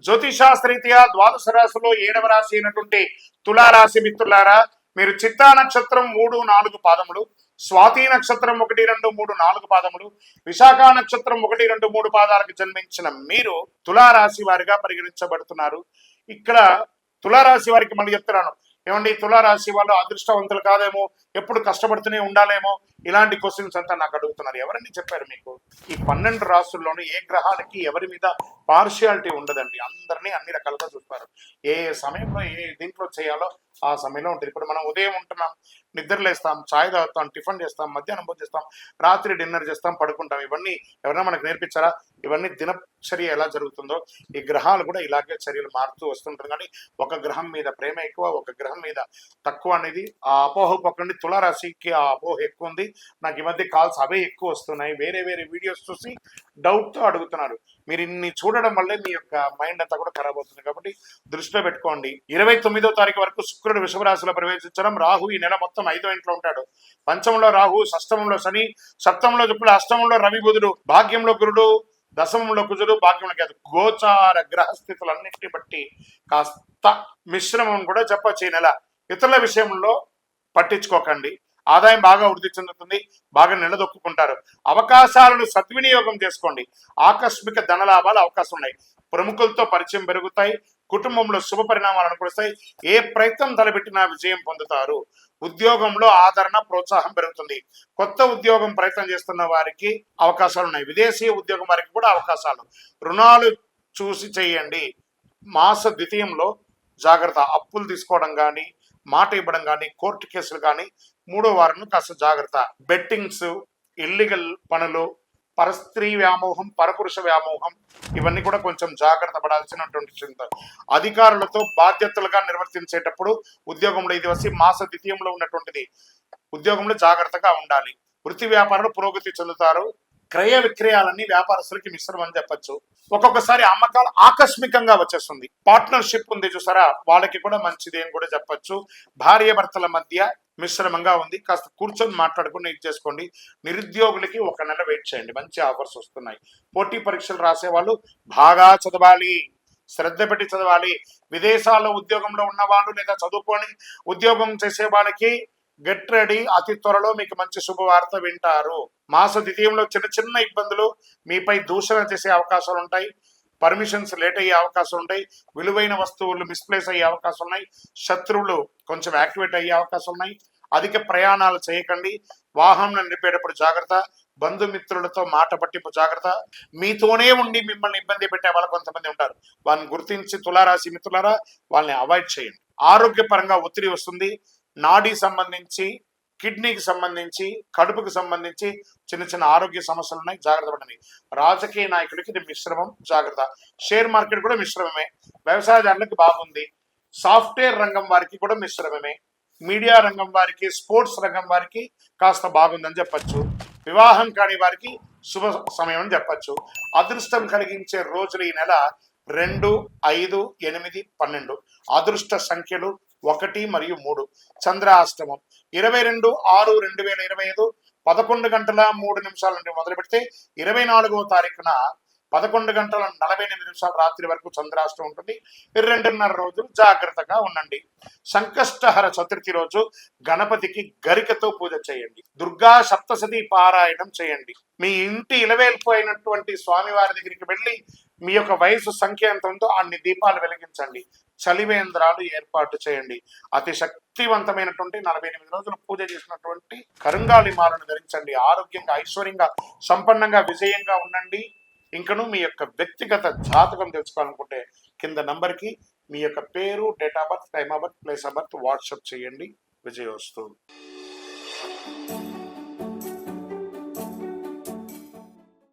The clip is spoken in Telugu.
జ్యోతిషాస్త్రరీత్యా ద్వాదశ రాశిలో 7వ రాశి అయినటువంటి తులారాశి మిత్రులారా, మీరు చిత్తా నక్షత్రం 3, 4 పాదములు, స్వాతి నక్షత్రం 1, 2, 3, 4 పాదములు, విశాఖ నక్షత్రం 1, 2, 3 పాదాలకు జన్మించిన మీరు తులారాశి వారిగా పరిగణించబడుతున్నారు. ఇక్కడ తులారాశి వారికి మళ్ళీ చెప్తున్నాను, ఏమండి తులారాశి వాళ్ళు అదృష్టవంతులు కాదేమో, ఎప్పుడు కష్టపడుతూనే ఉండాలేమో, ఇలాంటి క్వశ్చన్స్ అంతా నాకు అడుగుతున్నారు. ఎవరని చెప్పారు మీకు? ఈ 12 రాశుల్లోనూ ఏ గ్రహాలకి ఎవరి మీద పార్షియాలిటీ ఉండదండి. అందరినీ అన్ని రకాలుగా చూస్తారు. ఏ సమయంలో ఏ దీంట్లో చేయాలో ఆ సమయంలో ఉంటుంది. ఇప్పుడు మనం ఉదయం ఉంటున్నాం, నిద్రలేస్తాం, ఛాయ్ తాగుతాం, టిఫిన్ చేస్తాం, మధ్యాహ్నం భోజనం చేస్తాం, రాత్రి డిన్నర్ చేస్తాం, పడుకుంటాం. ఇవన్నీ ఎవరైనా మనకు నేర్పించారా? ఇవన్నీ దినచర్య ఎలా జరుగుతుందో ఈ గ్రహాలు కూడా ఇలాగే చర్యలు మారుతూ వస్తుంటారు. కానీ ఒక గ్రహం మీద ప్రేమ ఎక్కువ, ఒక గ్రహం మీద తక్కువ అనేది ఆ అపోహ పక్కన తులారాశికి ఆ అపోహ ఎక్కువ ఉంది. నాకు ఈ మధ్య కాల్స్ అవే ఎక్కువ వస్తున్నాయి. వేరే వేరే వీడియోస్ చూసి డౌట్తో అడుగుతున్నారు. మీరు ఇన్ని చూడడం వల్లే మీ యొక్క మైండ్ అంతా కూడా ఖరాబ్ అవుతుంది. కాబట్టి దృష్టిలో పెట్టుకోండి. 29వ తారీఖు వరకు శుక్రుడు వృషభ రాశిలో ప్రవేశించడం, రాహు ఈ నెల మొత్తం 5వ ఇంట్లో ఉంటాడు. పంచమంలో రాహు, షష్టమంలో శని, సప్తమంలో శుక్రుడు, అష్టమంలో రవి బుధుడు, భాగ్యంలో గురుడు, దశమంలో కుజుడు, భాగ్యంలో కేతు. గోచార గ్రహస్థితులన్నింటిని బట్టి కాస్త మిశ్రమం కూడా చెప్పచ్చు ఈ నెల. ఇతరుల విషయంలో పట్టించుకోకండి. ఆదాయం బాగా వృద్ధి చెందుతుంది, బాగా నిలదొక్కుంటారు. అవకాశాలను సద్వినియోగం చేసుకోండి. ఆకస్మిక ధనలాభాలు అవకాశం ఉన్నాయి. ప్రముఖులతో పరిచయం పెరుగుతాయి. కుటుంబంలో శుభ పరిణామాలు అనుకూలిస్తాయి. ఏ ప్రయత్నం తలపెట్టినా విజయం పొందుతారు. ఉద్యోగంలో ఆదరణ, ప్రోత్సాహం పెరుగుతుంది. కొత్త ఉద్యోగం ప్రయత్నం చేస్తున్న వారికి అవకాశాలు ఉన్నాయి. విదేశీ ఉద్యోగం వారికి కూడా అవకాశాలు. రుణాలు చూసి చేయండి. మాస ద్వితీయంలో జాగ్రత్త. అప్పులు తీసుకోవడం కానీ, మాట ఇవ్వడం కానీ, కోర్టు కేసులు కానీ 3వ వారం కాస్త జాగ్రత్త. బెట్టింగ్స్, ఇల్లీగల్ పనులు, పరస్త్రీ వ్యామోహం, పరపురుష వ్యామోహం, ఇవన్నీ కూడా కొంచెం జాగ్రత్త పడాల్సినటువంటి చింత. అధికారులతో బాధ్యతలుగా నిర్వర్తించేటప్పుడు ఉద్యోగంలో ఇది వచ్చి మాస ద్వితీయంలో ఉన్నటువంటిది. ఉద్యోగంలో జాగ్రత్తగా ఉండాలి. వృత్తి వ్యాపారాలు పురోగతి చెందుతారు. క్రయ విక్రయాలన్నీ వ్యాపారస్తులకి మిశ్రమం అని చెప్పచ్చు. ఒక్కొక్కసారి అమ్మకాలు ఆకస్మికంగా వచ్చేస్తుంది. పార్ట్నర్షిప్ ఉంది చూసారా, వాళ్ళకి కూడా మంచిది అని కూడా చెప్పచ్చు. భార్య భర్తల మధ్య మిశ్రమంగా ఉంది. కాస్త కూర్చొని మాట్లాడుకుని ఇది చేసుకోండి. నిరుద్యోగులకి 1 నెల వెయిట్ చేయండి, మంచి ఆఫర్స్ వస్తున్నాయి. పోటీ పరీక్షలు రాసే వాళ్ళు బాగా చదవాలి, శ్రద్ధ పెట్టి చదవాలి. విదేశాల్లో ఉద్యోగంలో ఉన్న వాళ్ళు లేదా చదువుకొని ఉద్యోగం చేసే వాళ్ళకి గెట్ రెడీ. అతి త్వరలో మీకు మంచి శుభవార్త వింటారు. మాస ద్వితీయంలో చిన్న చిన్న ఇబ్బందులు, మీపై దూషణ చేసే అవకాశాలు ఉంటాయి. పర్మిషన్స్ లేట్ అయ్యే అవకాశం ఉంటాయి. విలువైన వస్తువులు మిస్ప్లేస్ అయ్యే అవకాశం ఉన్నాయి. శత్రువులు కొంచెం యాక్టివేట్ అయ్యే అవకాశం ఉన్నాయి. అధిక ప్రయాణాలు చేయకండి. వాహనం నడిపేటప్పుడు జాగ్రత్త. బంధుమిత్రులతో మాట పట్టింపు జాగ్రత్త. మీతోనే ఉండి మిమ్మల్ని ఇబ్బంది పెట్టే వాళ్ళు కొంతమంది ఉంటారు. వాళ్ళని గుర్తించి తులారాశి మిత్రులారా వాళ్ళని అవాయిడ్ చేయండి. ఆరోగ్యపరంగా ఒత్తిడి వస్తుంది. నాడీ సంబంధించి, కిడ్నీకి సంబంధించి, కడుపుకి సంబంధించి చిన్న చిన్న ఆరోగ్య సమస్యలు ఉన్నాయి, జాగ్రత్త పడండి. రాజకీయ నాయకులకి ఇది మిశ్రమం, జాగ్రత్త. షేర్ మార్కెట్ కూడా మిశ్రమమే. వ్యవసాయదారులకు బాగుంది. సాఫ్ట్వేర్ రంగం వారికి కూడా మిశ్రమమే. మీడియా రంగం వారికి, స్పోర్ట్స్ రంగం వారికి కాస్త బాగుందని చెప్పచ్చు. వివాహం కాని వారికి శుభ సమయం అని చెప్పచ్చు. అదృష్టం కలిగించే రోజులు ఈ నెల 2, 5, 8, 12. అదృష్ట సంఖ్యలు 1 మరియు 3. చంద్రాష్టమం 22/6/2025 11:03 నుండి మొదలు పెడితే 24వ తారీఖున 11:48 రాత్రి వరకు చంద్రాష్టమం ఉంటుంది. 2.5 రోజులు జాగ్రత్తగా ఉండండి. సంకష్టహర చతుర్థి రోజు గణపతికి గరికతో పూజ చేయండి. దుర్గా సప్తశతి పారాయణం చేయండి. మీ ఇంటి ఇలవేల్పోయినటువంటి స్వామివారి దగ్గరికి వెళ్ళి మీ యొక్క వయసు సంఖ్య ఎంత ఉందో అన్ని దీపాలు వెలిగించండి. చలివేంద్రాలు ఏర్పాటు చేయండి. అతి శక్తివంతమైనటువంటి 48 రోజులు పూజ చేసినటువంటి కరుంగాలి మాలను ధరించండి. ఆరోగ్యంగా, ఐశ్వర్యంగా, సంపన్నంగా, విజయంగా ఉండండి. ఇంకను మీ యొక్క వ్యక్తిగత జాతకం తెలుసుకోవాలనుకుంటే కింద నంబర్కి మీ యొక్క పేరు, date of birth, time of birth, place of birth WhatsApp చేయండి. విజయోస్తు.